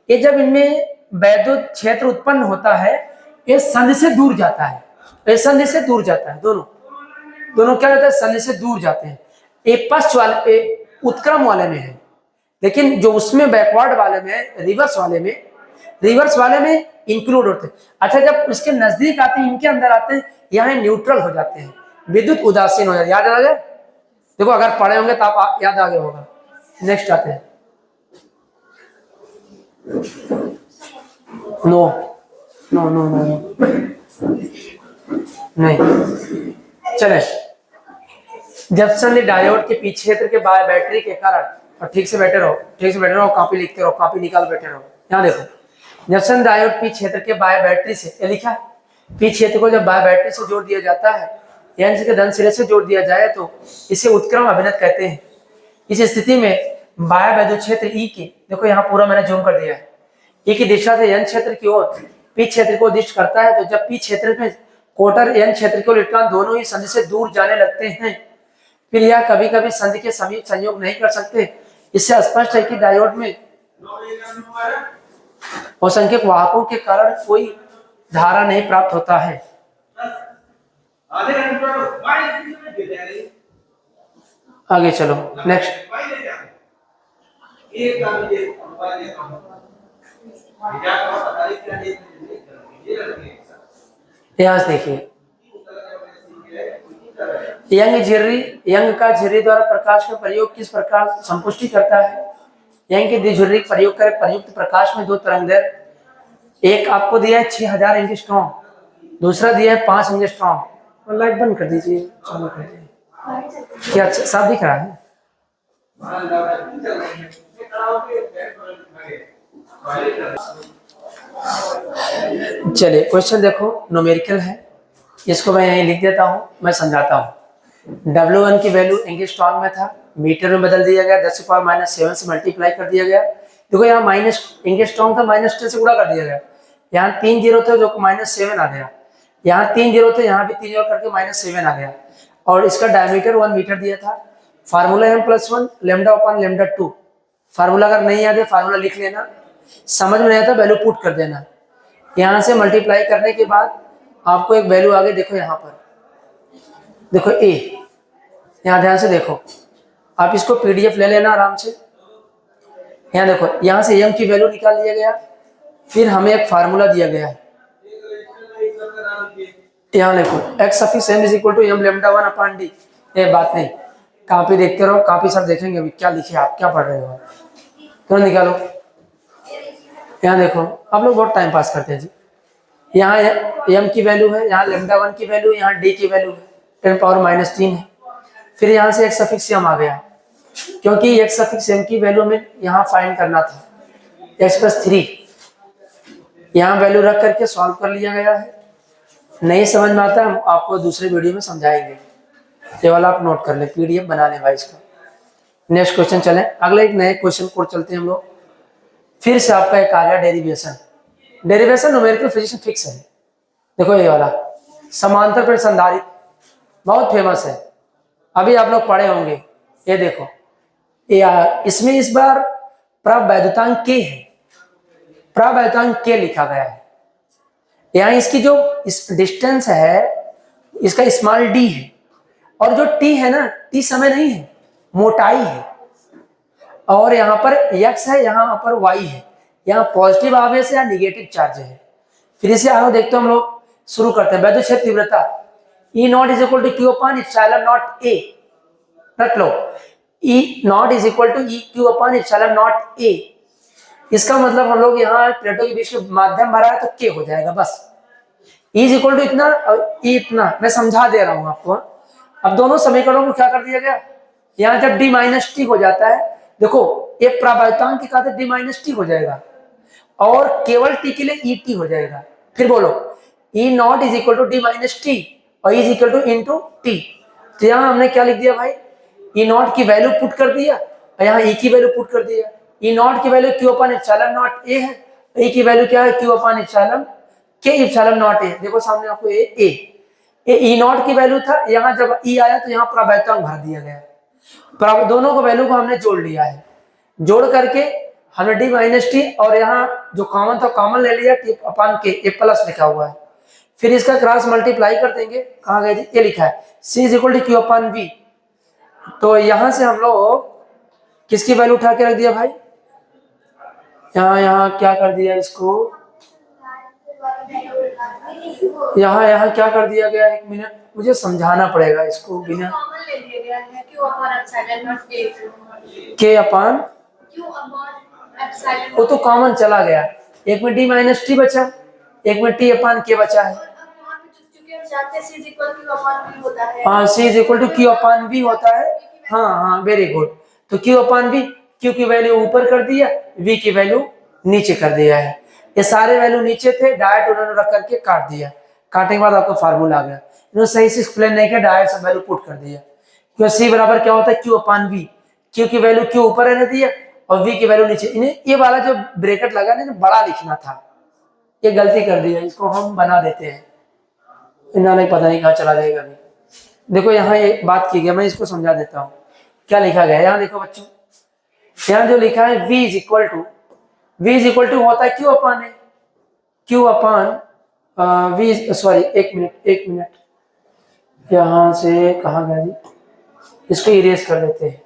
ये जब इनमें वैद्युत क्षेत्र उत्पन्न होता है, ये संधि से दूर जाता है, ये संधि से दूर जाता है, दोनों क्या होता है? संधि से दूर जाते हैं। एक पक्ष वाले उत्क्रम वाले में है, लेकिन जो उसमें बैकवर्ड वाले में, रिवर्स वाले में इंक्लूड होते हैं। अच्छा, जब उसके नजदीक आते हैं, इनके अंदर आते हैं, यहाँ न्यूट्रल हो जाते हैं, विद्युत उदासीन हो जाते हैं। याद आ गया? देखो अगर पढ़े होंगे तो आप याद आ गया होगा। नेक्स्ट आते हैं। नो नो नो नो नहीं, चले। जब संधि डायोड के पीछे क्षेत्र के बाहर बैटरी के कारण, और ठीक से बैठे रहो, कॉपी लिखते रहो, कॉपी निकाल बैठे रहो। यहाँ देखो, जब संधि डायोड पी क्षेत्र के बाहर बैटरी से, ये लिखा है, पी क्षेत्र को जब बाहर बैटरी से जोड़ दिया जाता है, यानी कि धन सिरे से जोड़ दिया जाए, तो इसे उत्क्रम अभिनत कहते हैं। इस स्थिति में बाह्य वैद्युत क्षेत्र ई के, देखो यहाँ पूरा मैंने जूम कर दिया है, ई की दिशा से एन क्षेत्र की ओर पी क्षेत्र को दिष्ट करता है। तो जब पी क्षेत्र में कोटर एन क्षेत्र के इलेक्ट्रॉन दोनों ही संधि से दूर जाने लगते हैं, फिर यह कभी कभी संधि के समीप संयोग नहीं कर सकते। इससे स्पष्ट है कि डायोड में असंख्यक वाहकों के कारण कोई धारा नहीं प्राप्त होता है। आगे चलो, नेक्स्ट। यहां से देखिए, यंग का झिर्री द्वारा प्रकाश का प्रयोग किस प्रकार संपुष्टि करता है? यंग की द्विझुर्री प्रयोग कर प्रयुक्त प्रकाश में दो तरंगदैर्घ्य, एक आपको दिया है 6000 एंगस्ट्रॉम, दूसरा दिया है 5 एंगस्ट्रॉम। लाइट बंद कर दीजिए, चालू कर दीजिए। क्या साफ दिख रहा है? चलिए क्वेश्चन देखो, न्यूमेरिकल है, इसको मैं यहीं लिख देता हूं, मैं समझाता हूं। W1 की वैल्यू एंगस्ट्रॉम में था, मीटर में बदल दिया गया, 10⁻⁷ से मल्टीप्लाई कर दिया गया। देखो यहाँ माइनस एंगस्ट्रॉम था, -10 से गुणा कर दिया गया। यहाँ 3 जीरो थे जो -7 आ गया, यहाँ 3 जीरो थे, यहाँ भी 3 जीरो करके -7 आ गया। और इसका डायमीटर 1 मीटर दिया था। Formula m+1 λ/λ2। फार्मूला अगर नहीं याद है फार्मूला लिख लेना, समझ में नहीं आता वैल्यू पुट कर देना। यहाँ से मल्टीप्लाई करने के बाद आपको एक वैल्यू आ गई, देखो यहाँ पर, देखो a, यहाँ ध्यान से देखो, आप इसको PDF ले लेना आराम से। यहाँ देखो, यहाँ से m की वैल्यू निकाल लिया गया, फिर हमें एक फार्मूला दिया गया है। यहाँ देखो x suffix m = m λ1/d। ये बात नहीं, कॉपी देखते रहो, कॉपी सब देखेंगे अभी क्या लिखे, आप क्या पढ़ रहे हो, तो निकालो। यहाँ देखो, आप लोग बहुत टाइम पास करते हैं जी। यहाँ m की वैल्यू है, यहाँ λ1 की वैल्यू, यहाँ d की वैल्यू है 10⁻³ है। फिर यहाँ से x सफिक्स m आ गया, क्योंकि x सफिक्स m की वैल्यू में यहाँ फाइंड करना था, x+3। यहाँ वैल्यू रख करके सॉल्व कर लिया गया है। नहीं समझ में आता हम आपको दूसरे वीडियो में समझाएंगे, ये वाला आप नोट कर ले, PDF बना ले भाई इसका। नेक्स्ट क्वेश्चन चलें, अगला एक नए क्वेश्चन को चलते हैं हम लोग। फिर से आपका एक आ गया डेरिवेशन। न्यूमेरिकल फिजिक्स फिक्स है। देखो ये वाला समांतर पर संधारित्र, बहुत फेमस है, अभी आप लोग पढ़े होंगे। ये देखो, इसमें इस बार प्रवैद्युतांक K है, प्रवैद्युतांक K लिखा गया है। यहाँ इसकी जो इस डिस्टेंस है, इसका स्मॉल d है, और जो t है ना, t समय नहीं है, मोटाई है। और यहाँ पर x है, यहाँ पर y है, यहाँ पॉजिटिव आवेश है या निगेटिव चार्ज है। फिर इसे आगे देखते हम लोग, शुरू करते हैं। वैद्युत क्षेत्र तीव्रता E0 = Q/ε0A, रख लो, E0 = EQ/ε0A। इसका मतलब हम लोग यहाँ प्लेटों के बीच के माध्यम भरा है तो K हो जाएगा बस। E = इतना और E इतना, मैं समझा दे रहा हूँ आपको। अब दोनों समीकरणों को क्या कर दिया गया, यहाँ जब d माइनस टी हो जाता है, देखो एक प्रावायितांक के खातिर d माइनस टी हो जाएगा और केवल t के लिए ई टी हो जाएगा। फिर बोलो E not is equal to D minus T और is equal to into T. तो यहाँ हमने क्या लिख दिया भाई, ई नॉट की वैल्यू पुट कर दिया और यहाँ ई की वैल्यू पुट कर दिया। ई नॉट की value Q upon epsilon not a है, ए की वैल्यू क्या है क्यू अपन एप्सिलॉन के एप्सिलॉन नॉट ए। देखो सामने आपको ए ई नॉट की वैल्यू था, यहाँ जब ई आया तो यहाँ प्रावायितांक भर दिया गया। दोनों को वैल्यू को हमने जोड़ लिया है, जोड़ करके हमने डी माइनस टी और यहाँ जो कॉमन था कॉमन ले लिया, टी अपान के ए प्लस लिखा हुआ है। फिर इसका क्रॉस मल्टीप्लाई कर देंगे, कहाँ गए जी, ये लिखा है C is equal to Q upon V. तो यहाँ से हम लोग किसकी वैल्यू उठा के रख दिया भाई, यहाँ क्या कर दिया इसको, यहाँ क्या कर दिया गया, एक मिनट मुझे समझाना पड़ेगा इसको बिना कॉमन ले लिया गया है Q upon epsilon not a के अपान, क्यू अपॉन एप्सिलॉन। वो तो कॉमन चला गया, एक में डी माइनस टी बचा, एक में टी अपान के बचा है। जानते हैं C is equal to upon V होता है। हाँ C is equal to Q upon V होता है। हाँ वेरी गुड। तो क्यू अपान वी, क्यू की वैल्यू ऊपर कर दिया, वी की वैल्यू नीचे कर दिया है। ये सारे वैल्यू नीचे थे, डायरेक्ट उन्होंने रख करके काट दिया, काटने के बाद आपका फार्मूला आ गया। इन्होंने सही से एक्सप्लेन नहीं किया, डायरेक्ट सब वैल्यू पुट कर दिया। क्यों सी बराबर क्या होता है क्यू अपान वी, क्यू की वैल्यू क्यू ऊपर रहने दिया और वी की वैल्यू नीचे। इन्हें ये वाला जो ब्रैकेट लगा ना बड़ा लिखना था, ये गलती कर दी है, इसको हम बना देते हैं, इन्होंने पता नहीं कहाँ चला जाएगा अभी। देखो यहाँ ये बात की गया, मैं इसको समझा देता हूँ क्या लिखा गया है। यहाँ देखो बच्चों, यहाँ जो लिखा है v इज इक्वल टू होता है क्यू अपान है, क्यू अपान वी, सॉरी एक मिनट यहाँ से कहाँ गया जी, इसको इरेज कर देते हैं,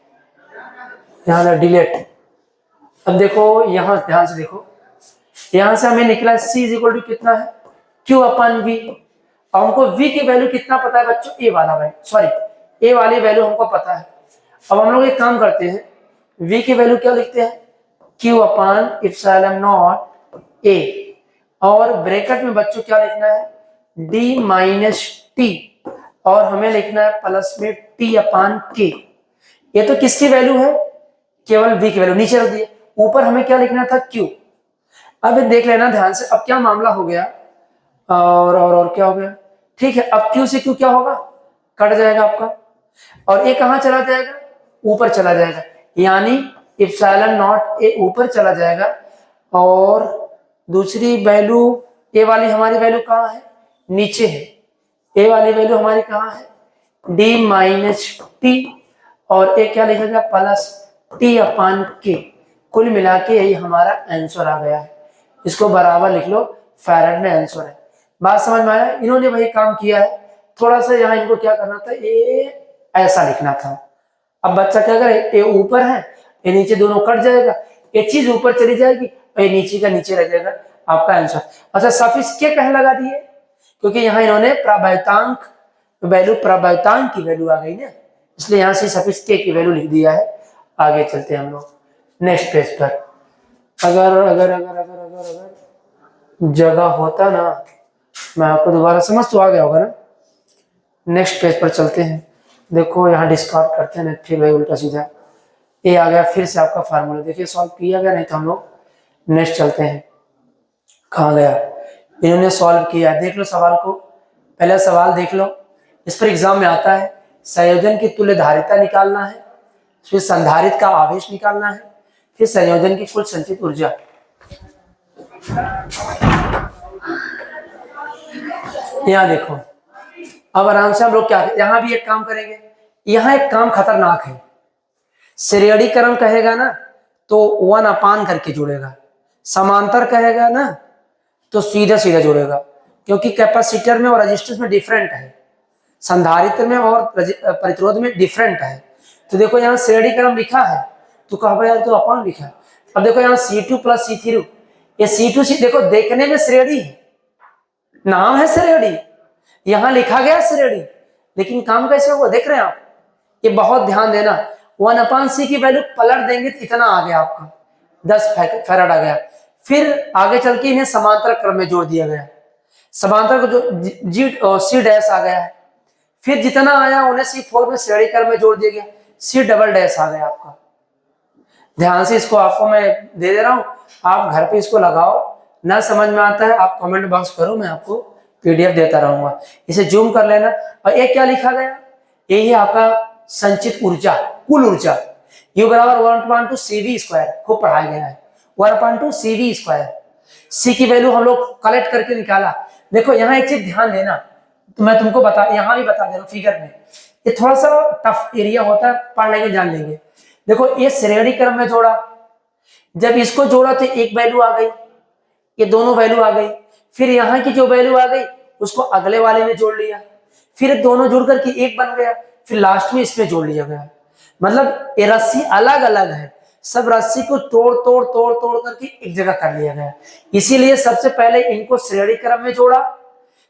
यहाँ डिलीट। अब देखो यहाँ ध्यान से देखो, यहाँ से हमें निकला c इज इक्वल टू कितना है q अपान वी। अब हमको v की वैल्यू कितना पता है बच्चों, a वाला वैल्यू, सॉरी a वाली वैल्यू हमको पता है। अब हम लोग एक काम करते हैं, v की वैल्यू क्या लिखते हैं q upon epsilon not a और ब्रैकेट में बच्चों क्या लिखना है d माइनस टी और हमें लिखना है प्लस में t अपान k। ये तो किसकी वैल्यू है, केवल v की वैल्यू, नीचे रख दिए, ऊपर हमें क्या लिखना था q। अब देख लेना ध्यान से, अब क्या मामला हो गया और क्या हो गया, ठीक है। अब q से q क्या होगा, कट जाएगा आपका, और a कहाँ चला जाएगा, ऊपर चला जाएगा, यानी एप्सिलॉन नॉट a ऊपर चला जाएगा और दूसरी वैल्यू a वाली हमारी वैल्यू कहाँ है, नीचे है। a वाली वैल्यू हमारी कहाँ है d माइनस टी और a क्या लिखा गया प्लस t अपान k। कुल मिला के यही हमारा आंसर आ गया है, इसको बराबर लिख लो, फैराड में आंसर है। बात समझ में आया, इन्होंने वही काम किया है, थोड़ा सा यहाँ इनको क्या करना था, ये ऐसा लिखना था। अब बच्चा क्या करे, ये ऊपर है ये नीचे, दोनों कट जाएगा, ये चीज ऊपर चली जाएगी और ये नीचे का नीचे रह जाएगा, आपका आंसर। अच्छा सफिक्स के कहे लगा दिए, क्योंकि यहाँ इन्होंने प्रावायितांक वैल्यू, प्रावायितांक की वैल्यू आ गई ना, इसलिए यहाँ से सफिक्स के की वैल्यू लिख दिया है। आगे चलते हैं हम लोग नेक्स्ट पेज पर। अगर अगर अगर अगर अगर अगर जगह होता ना, मैं आपको दोबारा समझ तो आ गया होगा ना। नेक्स्ट पेज पर चलते हैं, देखो यहाँ डिस्कार्ड करते हैं, फिर भाई उल्टा सीधा ये आ गया, फिर से आपका फार्मूला देखिए सॉल्व किया गया, नहीं तो हम लोग नेक्स्ट चलते हैं। कहाँ गया, इन्होंने सॉल्व किया, देख लो सवाल को, पहला सवाल देख लो, इस पर एग्जाम में आता है, संयोजन की तुल्य धारिता निकालना है, फिर संधारित का आवेश निकालना है, फिर संयोजन की कुल संचित ऊर्जा। यहाँ देखो, अब आराम से हम लोग क्या, यहाँ भी एक काम करेंगे, यहाँ एक काम खतरनाक है, श्रेणीकरण कहेगा ना तो 1 अपान करके जुड़ेगा, समांतर कहेगा ना तो सीधा सीधा जुड़ेगा, क्योंकि कैपेसिटर में और रेजिस्टेंस में डिफरेंट है, संधारित्र में और प्रतिरोध में डिफरेंट है। तो देखो यहाँ श्रेणीकरण लिखा है तो कहा यार तो अपान लिखा है। अब देखो यहाँ C2 प्लस C3, ये C2 देखो देखने में श्रेणी है, नाम है श्रेणी, यहाँ लिखा गया श्रेणी, लेकिन काम कैसे होगा देख रहे हैं आप, ये बहुत ध्यान देना। 1 अपान सी की वैल्यू पलट देंगे तो इतना आ गया आपका 10 फैराड आ गया। फिर आगे चल के इन्हें समांतर क्रम में जोड़ दिया गया, समांतर को जो सी डैश आ गया है, फिर जितना आया उन्हें C4 में श्रेणी क्रम में जोड़ दिया गया, C डबल डैश आ गया आपका। ध्यान से इसको आपको मैं दे दे रहा हूँ, आप घर पे इसको लगाओ, ना समझ में आता है आप कमेंट बॉक्स करो, मैं आपको PDF देता रहूंगा। इसे जूम कर लेना। और ये क्या लिखा गया, यही है आपका संचित ऊर्जा, कुल ऊर्जा। U बराबर 1/2 CV स्क्वायर, खूब पढ़ाया गया है, 1/2 CV स्क्वायर। C की वैल्यू हम लोग कलेक्ट करके निकाला। देखो यहाँ एक चीज ध्यान देना, तो मैं तुमको बता, यहाँ भी बता दे रहा हूँ फिगर में, ये थोड़ा सा टफ एरिया होता है, पढ़ लेंगे जान लेंगे। देखो ये श्रेणी क्रम में जोड़ा, जब इसको जोड़ा तो एक वैल्यू आ गई, ये दोनों वैल्यू आ गई, फिर यहाँ की जो वैल्यू आ गई उसको अगले वाले में जोड़ लिया, फिर दोनों जुड़ करके एक बन गया, फिर लास्ट में इसमें जोड़ लिया गया। मतलब ये रस्सी अलग अलग है, सब रस्सी को तोड़ तोड़ तोड़ तोड़ करके एक जगह कर लिया गया। इसीलिए सबसे पहले इनको श्रेणी क्रम में जोड़ा,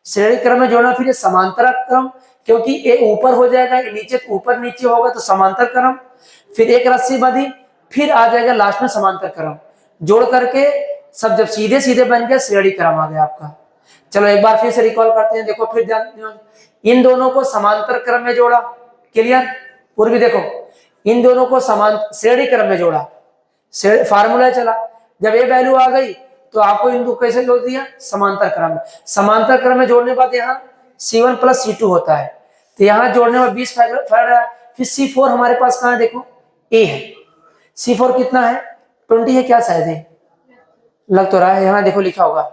श्रेणी क्रम में जोड़ना, फिर ये समांतर क्रम, क्योंकि ये ऊपर हो जाएगा, ये नीचे ऊपर नीचे होगा तो समांतर क्रम, फिर एक रस्सी बंधी, फिर आ जाएगा लास्ट में समांतर क्रम, जोड़ करके सब जब सीधे सीधे बन गया श्रेणी क्रम आ गया आपका। चलो एक बार फिर से रिकॉल करते हैं। देखो फिर ध्यान, इन दोनों को समांतर क्रम में जोड़ा, क्लियर। पूर्वी देखो, इन दोनों को समान श्रेणी क्रम में जोड़ा, फार्मूला चला, जब ये वैल्यू आ गई तो आपको इनको कैसे जोड़ दिया, समांतर क्रम में। समांतर क्रम में जोड़ने के बाद यहाँ C1 + C2 होता है, तो यहाँ जोड़ने में 20 फैक्टर है। फिर C4 हमारे पास कहाँ है, देखो A है, C4 कितना है, 20 है क्या, शायद है, लग तो रहा है, यहाँ देखो लिखा होगा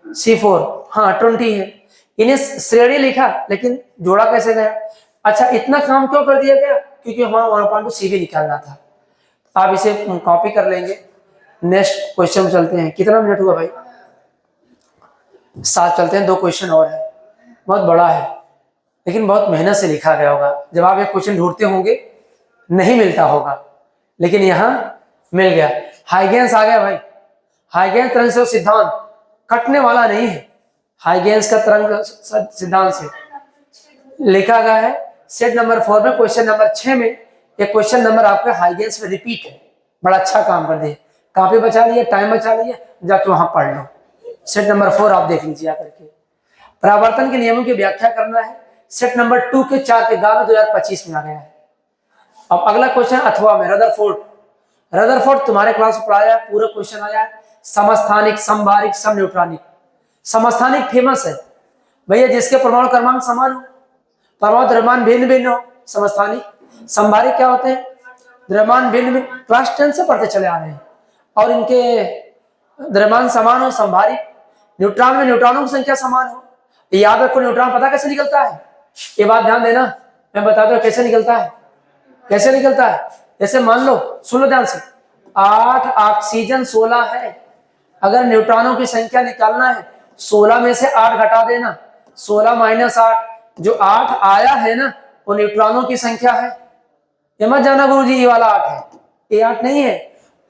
C4, हाँ 20 है। इन्हें श्रेणी लिखा लेकिन जोड़ा कैसे गया। अच्छा इतना काम क्यों कर दिया गया, क्योंकि हमारा 1/2 CV निकालना था। आप इसे कॉपी कर लेंगे। नेक्स्ट क्वेश्चन में चलते हैं। कितना मिनट हुआ भाई, 7 चलते हैं, 2 क्वेश्चन और है, बहुत बड़ा है लेकिन बहुत मेहनत से लिखा गया होगा। जब आप एक क्वेश्चन ढूंढते होंगे नहीं मिलता होगा, लेकिन यहाँ मिल गया। हाइगेंस आ गया भाई, हाइगेंस तरंग से सिद्धांत कटने वाला नहीं है, हाइगेंस का तरंग सिद्धांत से लिखा गया है। सेट नंबर 4 में क्वेश्चन नंबर 6 में एक क्वेश्चन नंबर आपका हाइगेंस में रिपीट है, बड़ा अच्छा काम कर दिए, कॉपी बचा लिए, टाइम बचा लिए, जाके वहां पढ़ लो। सेट नंबर 4 आप देख लीजिए आकर के। परावर्तन के नियमों की व्याख्या करना है, सेट नंबर 2 के 4 के गा में 2025 में आ गया है। अब अगला क्वेश्चन अथवा में रदरफोर्ड, रदरफोर्ड तुम्हारे क्लास में पढ़ाया, पूरा क्वेश्चन आया है। समस्थानिक, समबारिक, समन्यूट्रॉनिक। समस्थानिक फेमस है भैया, जिसके परमाणु क्रमांक समान हो, परमाणु द्रव्यमान भिन्न भिन्न हो, समस्थानिक। समबारिक क्या होते हैं, द्रव्यमान भिन्न भिन्न, क्लास 10 से पढ़ते चले आ रहे हैं, और इनके द्रव्यमान समान हो, समभारिक। न्यूट्रॉन में न्यूट्रॉनों की संख्या समान हो, याद रखो। न्यूट्रॉन पता कैसे निकलता है, ये बात ध्यान देना, मैं बता दूं कैसे निकलता है, कैसे निकलता है। जैसे मान लो, सुन लो ध्यान से, 8 ऑक्सीजन 16 है, अगर न्यूट्रॉनों की संख्या निकालना है 16 में से 8 घटा देना, 16 - 8, जो 8 आया है ना वो न्यूट्रॉनों की संख्या है। ये मत जाना गुरुजी ये वाला 8 है, ये 8 नहीं है,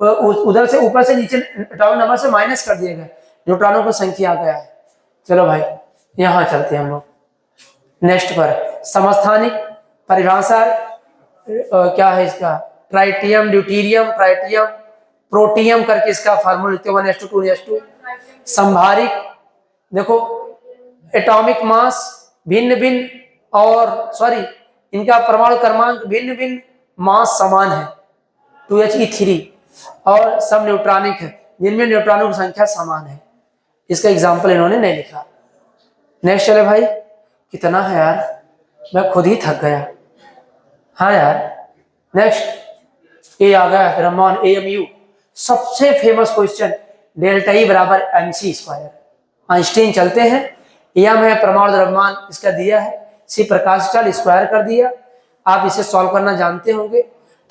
उधर से ऊपर से नीचे एटॉमिक नंबर से माइनस कर दिए गए, न्यूट्रॉनों की संख्या आ गया है। चलो भाई यहां चलते हैं हम लोग नेक्स्ट पर। समस्थानिक परिभाषा क्या है इसका, ट्राइटियम, ड्यूटीरियम, ट्राइटियम, प्रोटियम करके इसका फार्मूला लिखते हैं 1:2 2:2। संभारिक, देखो एटॉमिक मास भिन्न भिन्न, और सॉरी इनका परमाणु क्रमांक भिन्न भिन्न, मास समान है 2He3, और सब न्यूट्रॉनिक है जिनमें न्यूट्रॉनों की संख्या समान है। इसका एग्जाम्पल इन्होंने नहीं लिखा। नेक्स्ट चले भाई, कितना है यार, मैं खुद ही थक गया। हाँ यार नेक्स्ट, ये आ गया द्रव्यमान AMU, सबसे फेमस क्वेश्चन, डेल्टा E बराबर mc²। आइंस्टीन चलते हैं, यम है परमाणु द्रव्यमान, इसका दिया है, C प्रकाश काल स्क्वायर कर दिया। आप इसे सॉल्व करना जानते होंगे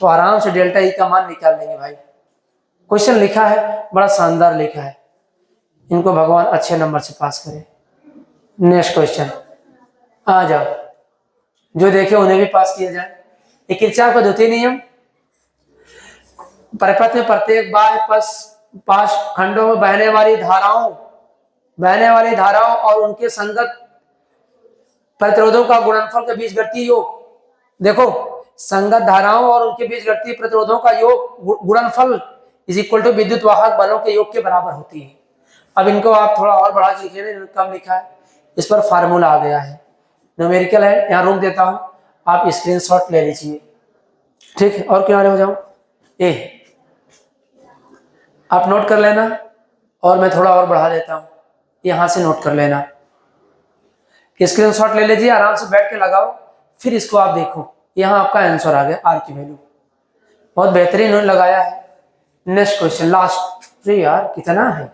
तो आराम से डेल्टा E का मान निकाल लेंगे भाई। क्वेश्चन लिखा है, बड़ा शानदार लिखा है, इनको भगवान अच्छे नंबर से पास करे। नेक्स्ट क्वेश्चन आ जाओ, जो देखे उन्हें भी पास किया जाए। एक किरचॉफ का द्वितीय नियम, परिपथ में प्रत्येक बाह्य पाश खंडों में बहने वाली धाराओं और उनके संगत प्रतिरोधों का गुणनफल के बीच घटती योग। देखो संगत धाराओं और उनके बीच घटती प्रतिरोधों का योग गुणनफल = विद्युत वाहक बलों के योग के बराबर होती है। अब इनको आप थोड़ा और बढ़ा के लिखिए, कम लिखा है, इस पर फार्मूला आ गया है, न्यूमेरिकल है, यहाँ रोक देता हूं, आप स्क्रीनशॉट ले लीजिए। ठीक है, और किनारे हो जाओ। ए आप नोट कर लेना और मैं थोड़ा और बढ़ा देता हूं, यहां से नोट कर लेना। स्क्रीनशॉट ले लीजिए, आराम से बैठ के लगाओ, फिर इसको आप देखो। यहां आपका आंसर आ गया, आर की वैल्यू। बहुत बेहतरीन उन्होंने लगाया है। Next question, last. अरे यार कितना है,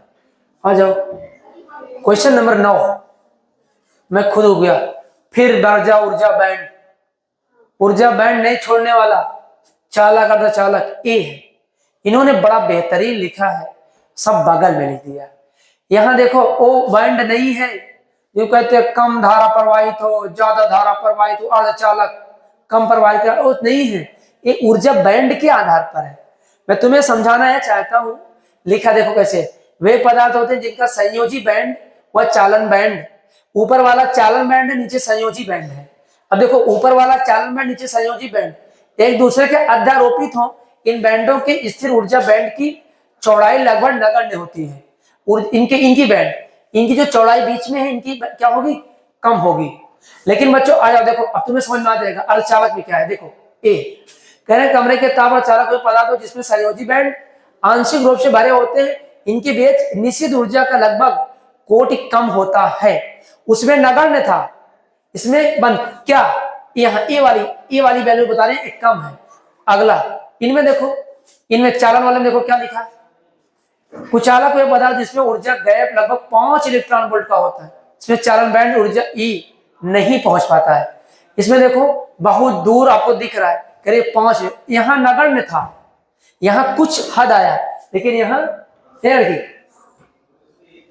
आ जाओ। क्वेश्चन नंबर 9, मैं खुद हो गया। फिर दर्जा ऊर्जा बैंड, ऊर्जा बैंड नहीं छोड़ने वाला चालक अर्ध चालक ए है। इन्होंने बड़ा बेहतरीन लिखा है, सब बगल में लिख दिया। यहां देखो ओ बैंड नहीं है, यूं कहते हैं कम धारा प्रवाहित हो, ज्यादा धारा प्रवाहित हो, अर्धचालक कम प्रवाहित हो, नहीं है। ये ऊर्जा बैंड के आधार पर है। मैं तुम्हें समझाना है चाहता हूं, लिखा देखो कैसे। वे पदार्थ होते हैं जिनका संयोजी बैंड व चालन बैंड, ऊपर वाला चालन बैंड है, नीचे संयोजी बैंड है। अब देखो ऊपर वाला चालन बैंड, नीचे संयोजी बैंड, एक दूसरे के अध्यारोपित हो। इन बैंडों की स्थिर ऊर्जा बैंड की चौड़ाई लगभग नगण्य होती है। इनकी बैंड, इनकी जो चौड़ाई बीच में है, इनकी क्या होगी, कम होगी। लेकिन बच्चों आ जाओ, देखो अब तुम्हें समझ में आ जाएगा अर्धचालक में क्या है। देखो ए कह रहे कमरे के ताप और चालक हुए पदार्थ हो जिसमें संयोजी बैंड आंशिक रूप से भरे होते हैं, इनके बीच निश्चित ऊर्जा का लगभग कोटि कम होता है। उसमें नगण्य था, इसमें बंद क्या, यहाँ ए वाली वैल्यू बता रहे हैं कम है। अगला इनमें देखो, इनमें चालन वाले में देखो क्या लिखा है, कुचालक हुए पदार्थ जिसमें ऊर्जा गैप लगभग 5 इलेक्ट्रॉन वोल्ट का होता है, इसमें चालन बैंड ऊर्जा ई नहीं पहुंच पाता है। इसमें देखो बहुत दूर आपको दिख रहा है, करीब 5, यहां नगण्य था, यहां कुछ हद आया, लेकिन यहां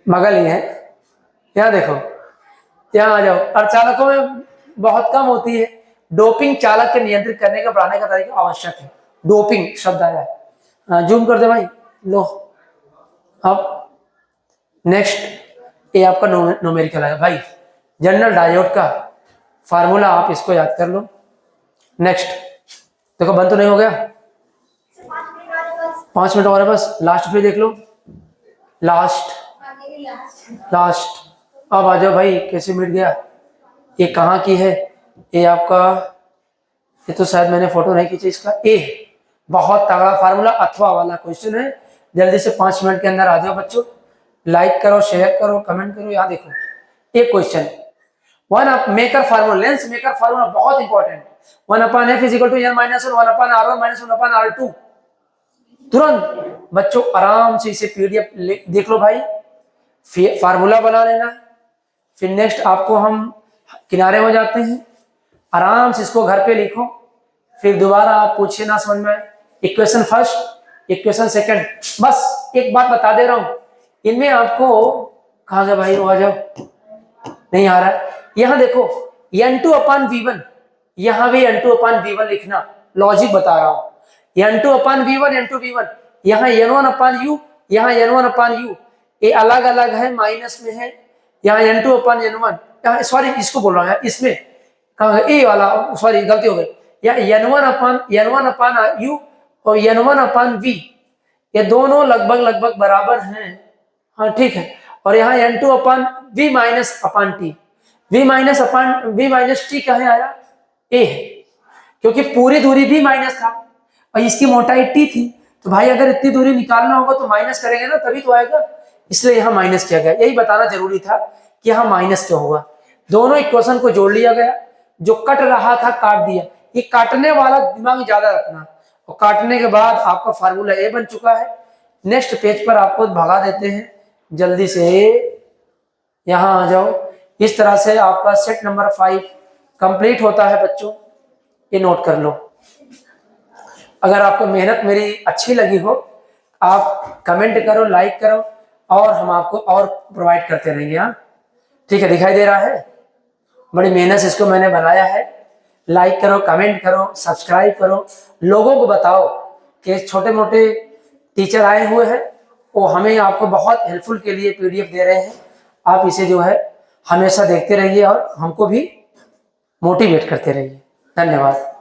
मगल ही है। यहां देखो, यहां आ जाओ। अर्धचालकों में बहुत कम होती है। डोपिंग चालक के नियंत्रित करने का बढ़ाने का तरीका आवश्यक है। डोपिंग शब्द आया है, जूम कर दे भाई, लो। अब नेक्स्ट ये आपका न्यूमेरिकल है भाई, जनरल डायोड का फार्मूला, आप इसको याद कर लो। नेक्स्ट देखो, बंद तो नहीं हो गया, 5 मिनट और है बस। लास्ट पे देख लो, लास्ट। अब आ जाओ भाई, कैसे मिट गया, ये कहाँ की है, ये आपका, ये तो शायद मैंने फोटो नहीं खींची इसका। ए बहुत तगड़ा फार्मूला अथवा वाला क्वेश्चन है, जल्दी से 5 मिनट के अंदर आ जाओ बच्चों। लाइक करो, शेयर करो, कमेंट करो। यहाँ देखो एक question, one maker formula, lens maker formula बहुत important. 1/f is equal to n minus 1/r1 minus 1/r2। तुरंत बच्चों आराम से इसे पीडीएफ देख लो भाई, फार्मूला बना लेना। फिर नेक्स्ट आपको हम किनारे हो जाते हैं, आराम से इसको घर पे लिखो, फिर दोबारा आप पूछिए ना समझ में, इक्वेशन फर्स्ट, इक्वेशन सेकंड। बस एक बात बता दे रहा हूं, इनमें आपको कहा गया भाई, आ जाओ, नहीं आ रहा है। यहां देखो n2/v1, यहां भी n2/v1 लिखना, लॉजिक बता रहा हूं। n2/v1, n2v1, यहां n1/u, यहां n1/u, ये अलग अलग है, माइनस में है। यहाँ n2/n1, सॉरी इसको बोल रहा हूँ, इसमें कहा ए वाला, सॉरी गलती हो गई, या n1/u और n1/v, ये दोनों लगभग बराबर हैं। हाँ ठीक है। और यहाँ n2/v माइनस अपन टी, v माइनस टी क्या है आया, ए है, क्योंकि पूरी दूरी v माइनस था और इसकी मोटाई t थी, तो भाई अगर इतनी दूरी निकालना होगा तो माइनस करेंगे ना, तभी तो आएगा, इसलिए यहाँ माइनस किया गया। यही बताना जरूरी था कि यहाँ माइनस क्यों होगा। दोनों इक्वेशन को जोड़ लिया गया, जो कट रहा था काट दिया। ये काटने वाला दिमाग ज्यादा रखना, और काटने के बाद आपका फार्मूला ए बन चुका है। नेक्स्ट पेज पर आपको भगा देते हैं, जल्दी से यहाँ आ जाओ। इस तरह से आपका सेट नंबर 5 कंप्लीट होता है बच्चों, ये नोट कर लो। अगर आपको मेहनत मेरी अच्छी लगी हो, आप कमेंट करो, लाइक करो, और हम आपको और प्रोवाइड करते रहेंगे। हाँ ठीक है, दिखाई दे रहा है, बड़ी मेहनत से इसको मैंने बनाया है। लाइक करो, कमेंट करो, सब्सक्राइब करो, लोगों को बताओ कि छोटे मोटे टीचर आए हुए हैं, वो हमें आपको बहुत हेल्पफुल के लिए पीडीएफ दे रहे हैं। आप इसे जो है हमेशा देखते रहिए और हमको भी मोटिवेट करते रहिए। धन्यवाद।